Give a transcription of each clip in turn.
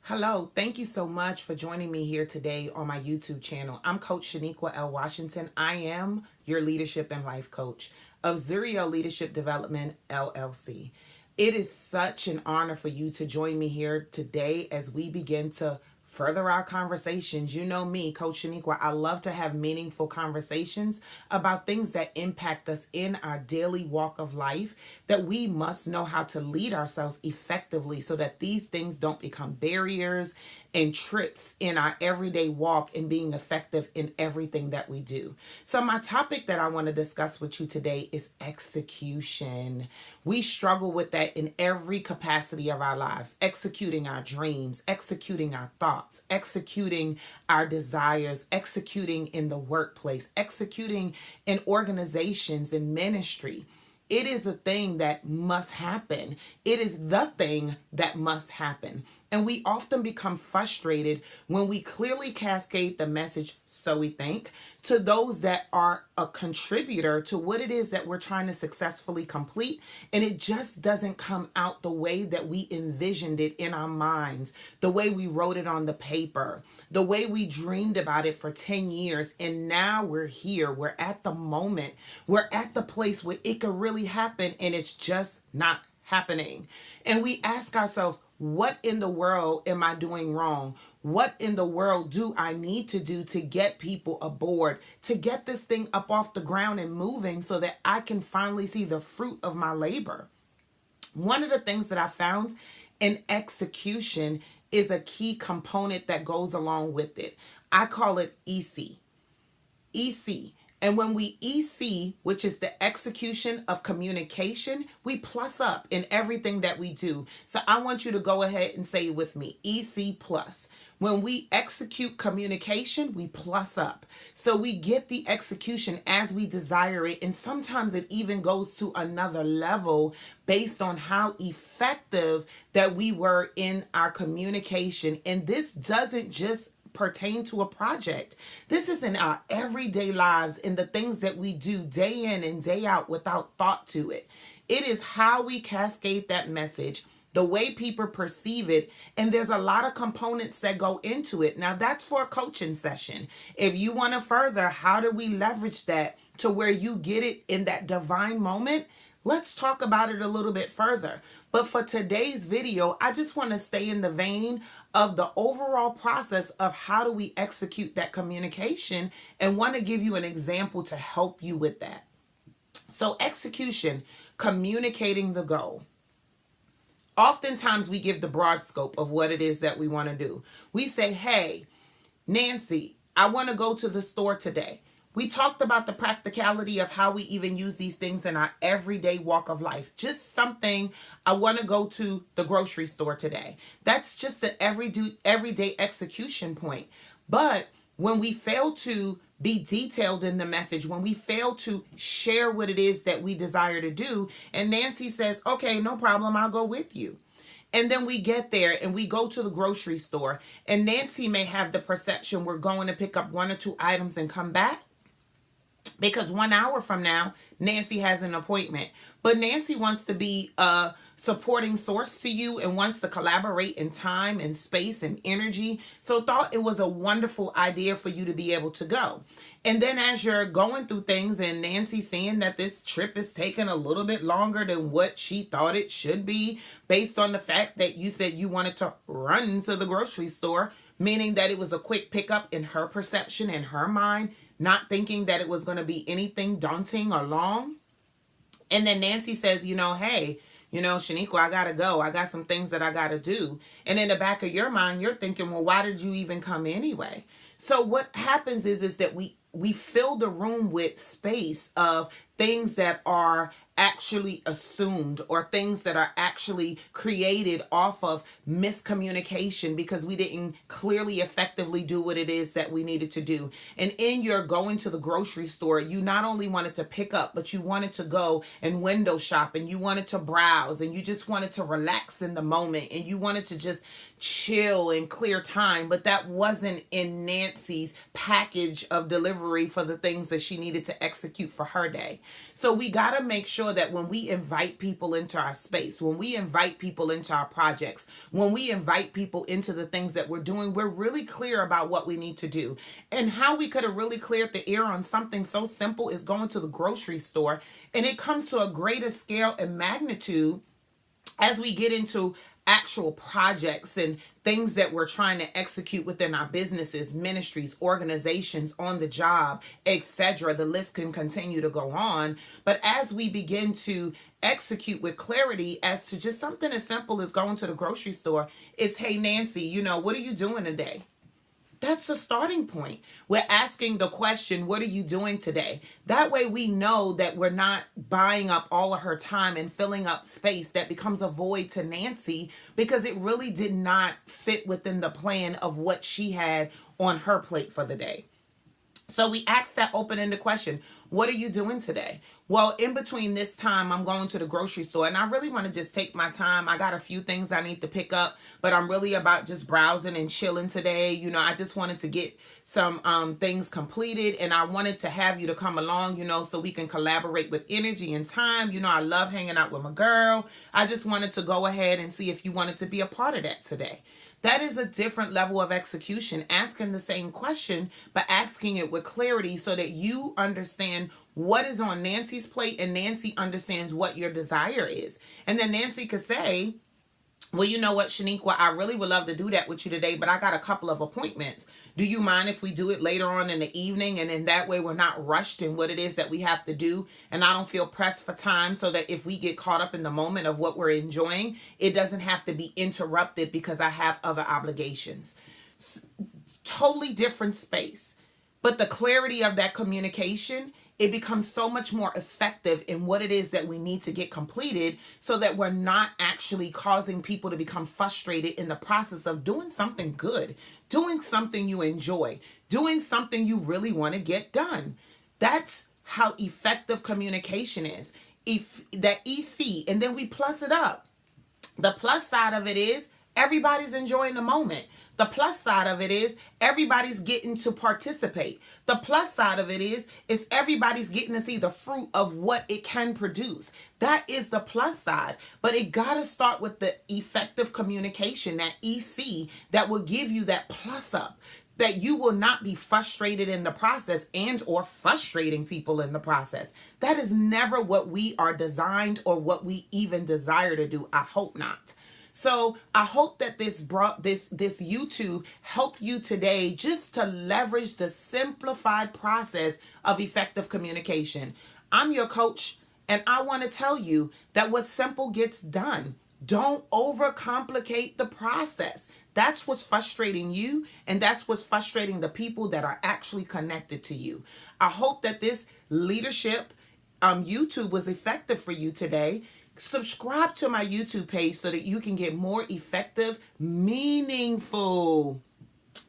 Hello, thank you so much for joining me here today on my YouTube channel. I'm Coach Shaniqua L. Washington. I am your leadership and life coach of Zuriel Leadership Development, LLC. It is such an honor for you to join me here today as we begin to further our conversations. You know me, Coach Shaniqua, I love to have meaningful conversations about things that impact us in our daily walk of life, that we must know how to lead ourselves effectively so that these things don't become barriers and trips in our everyday walk and being effective in everything that we do. So my topic that I want to discuss with you today is execution. We struggle with that in every capacity of our lives, executing our dreams, executing our thoughts, executing our desires, executing in the workplace, executing in organizations and ministry. It is a thing that must happen. It is the thing that must happen. And we often become frustrated when we clearly cascade the message, so we think, to those that are a contributor to what it is that we're trying to successfully complete. And it just doesn't come out the way that we envisioned it in our minds, the way we wrote it on the paper, the way we dreamed about it for 10 years. And now we're here. We're at the moment. We're at the place where it could really happen and it's just not happening. And we ask ourselves, what in the world am I doing wrong? What in the world do I need to do to get people aboard, to get this thing up off the ground and moving so that I can finally see the fruit of my labor? One of the things that I found in execution is a key component that goes along with it. I call it EC. EC. And when we EC, which is the execution of communication, we plus up in everything that we do. So I want you to go ahead and say it with me, EC plus. When we execute communication, we plus up. So we get the execution as we desire it. And sometimes it even goes to another level based on how effective that we were in our communication. And this doesn't just pertain to a project. This is in our everyday lives, in the things that we do day in and day out without thought to it. It is how we cascade that message, the way people perceive it, and there's a lot of components that go into it. Now, that's for a coaching session. If you want to further, how do we leverage that to where you get it in that divine moment? Let's talk about it a little bit further. But for today's video, I just want to stay in the vein of the overall process of how do we execute that communication, and want to give you an example to help you with that. So execution, communicating the goal. Oftentimes we give the broad scope of what it is that we want to do. We say, hey, Nancy, I want to go to the store today. We talked about the practicality of how we even use these things in our everyday walk of life. Just something, I want to go to the grocery store today. That's just an everyday execution point. But when we fail to be detailed in the message, when we fail to share what it is that we desire to do, and Nancy says, okay, no problem, I'll go with you. And then we get there and we go to the grocery store, and Nancy may have the perception we're going to pick up 1 or 2 items and come back, because 1 hour from now, Nancy has an appointment. But Nancy wants to be a supporting source to you and wants to collaborate in time and space and energy. So thought it was a wonderful idea for you to be able to go. And then as you're going through things and Nancy seeing that this trip is taking a little bit longer than what she thought it should be, based on the fact that you said you wanted to run to the grocery store, meaning that it was a quick pickup in her perception, in her mind, not thinking that it was going to be anything daunting or long. And then Nancy says, hey, Shaniqua, I got to go. I got some things that I got to do. And in the back of your mind, you're thinking, well, why did you even come anyway? So what happens is that we fill the room with space of things that are actually assumed, or things that are actually created off of miscommunication because we didn't clearly effectively do what it is that we needed to do. And in your going to the grocery store, you not only wanted to pick up, but you wanted to go and window shop, and you wanted to browse, and you just wanted to relax in the moment, and you wanted to just chill and clear time. But that wasn't in Nancy's package of delivery for the things that she needed to execute for her day. So we got to make sure that when we invite people into our space, when we invite people into our projects, when we invite people into the things that we're doing, we're really clear about what we need to do. And how we could have really cleared the air on something so simple is going to the grocery store. And it comes to a greater scale and magnitude as we get into actual projects and things that we're trying to execute within our businesses, ministries, organizations, on the job, etc. The list can continue to go on. But as we begin to execute with clarity as to just something as simple as going to the grocery store, it's, hey, Nancy, what are you doing today? That's the starting point. We're asking the question, what are you doing today? That way we know that we're not buying up all of her time and filling up space that becomes a void to Nancy because it really did not fit within the plan of what she had on her plate for the day. So we ask that open-ended question, what are you doing today? Well, in between this time, I'm going to the grocery store and I really want to just take my time. I got a few things I need to pick up, but I'm really about just browsing and chilling today. I just wanted to get some things completed and I wanted to have you to come along, so we can collaborate with energy and time. I love hanging out with my girl. I just wanted to go ahead and see if you wanted to be a part of that today. That is a different level of execution, asking the same question, but asking it with clarity so that you understand what is on Nancy's plate and Nancy understands what your desire is. And then Nancy could say, well, you know what, Shaniqua, I really would love to do that with you today, but I got a couple of appointments. Do you mind if we do it later on in the evening? And then that way we're not rushed in what it is that we have to do. And I don't feel pressed for time so that if we get caught up in the moment of what we're enjoying, it doesn't have to be interrupted because I have other obligations. Totally different space. But the clarity of that communication, it becomes so much more effective in what it is that we need to get completed so that we're not actually causing people to become frustrated in the process of doing something good, doing something you enjoy, doing something you really want to get done. That's how effective communication is. If that EC, and then we plus it up. The plus side of it is everybody's enjoying the moment. The plus side of it is everybody's getting to participate. The plus side of it is everybody's getting to see the fruit of what it can produce. That is the plus side. But it got to start with the effective communication, that EC, that will give you that plus up, that you will not be frustrated in the process and or frustrating people in the process. That is never what we are designed or what we even desire to do. I hope not. So I hope that this YouTube helped you today just to leverage the simplified process of effective communication. I'm your coach, and I want to tell you that what's simple gets done. Don't overcomplicate the process. That's what's frustrating you, and that's what's frustrating the people that are actually connected to you. I hope that this leadership YouTube was effective for you today. Subscribe to my YouTube page so that you can get more effective, meaningful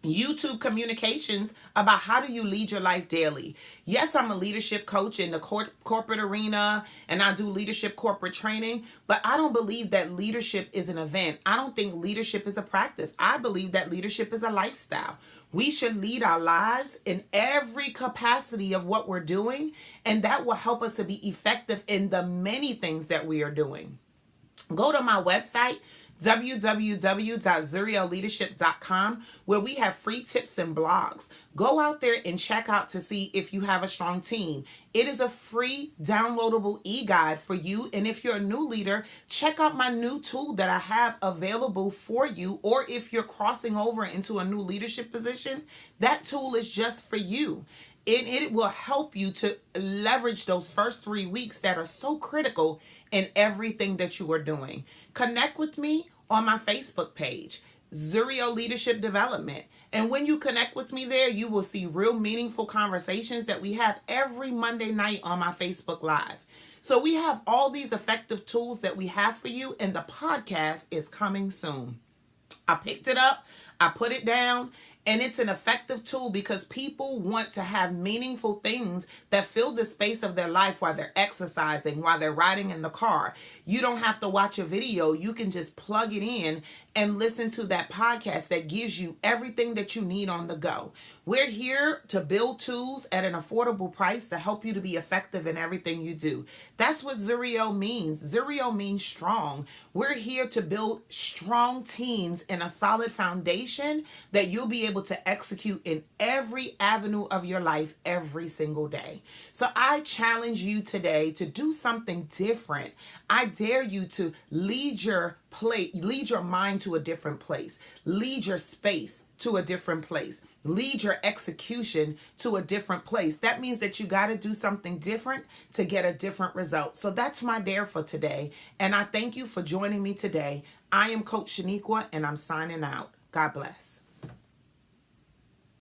YouTube communications about how do you lead your life daily. Yes, I'm a leadership coach in the corporate arena, and I do leadership corporate training, but I don't believe that leadership is an event. I don't think leadership is a practice. I believe that leadership is a lifestyle. We should lead our lives in every capacity of what we're doing, and that will help us to be effective in the many things that we are doing. Go to my website, www.zurielleadership.com, where we have free tips and blogs. Go out there and check out to see if you have a strong team. It is a free downloadable e-guide for you. And if you're a new leader, check out my new tool that I have available for you. Or if you're crossing over into a new leadership position, that tool is just for you. It will help you to leverage those first 3 weeks that are so critical in everything that you are doing. Connect with me on my Facebook page, Zuriel Leadership Development. And when you connect with me there, you will see real meaningful conversations that we have every Monday night on my Facebook Live. So we have all these effective tools that we have for you, and the podcast is coming soon. I picked it up, I put it down, and it's an effective tool because people want to have meaningful things that fill the space of their life while they're exercising, while they're riding in the car. You don't have to watch a video. You can just plug it in and listen to that podcast that gives you everything that you need on the go. We're here to build tools at an affordable price to help you to be effective in everything you do. That's what Zuriel means. Zuriel means strong. We're here to build strong teams and a solid foundation that you'll be able to execute in every avenue of your life every single day. So I challenge you today to do something different. I dare you to lead your mind to a different place. Lead your space to a different place. Lead your execution to a different place. That means that you got to do something different to get a different result. So that's my dare for today. And I thank you for joining me today. I am Coach Shaniqua, and I'm signing out. God bless.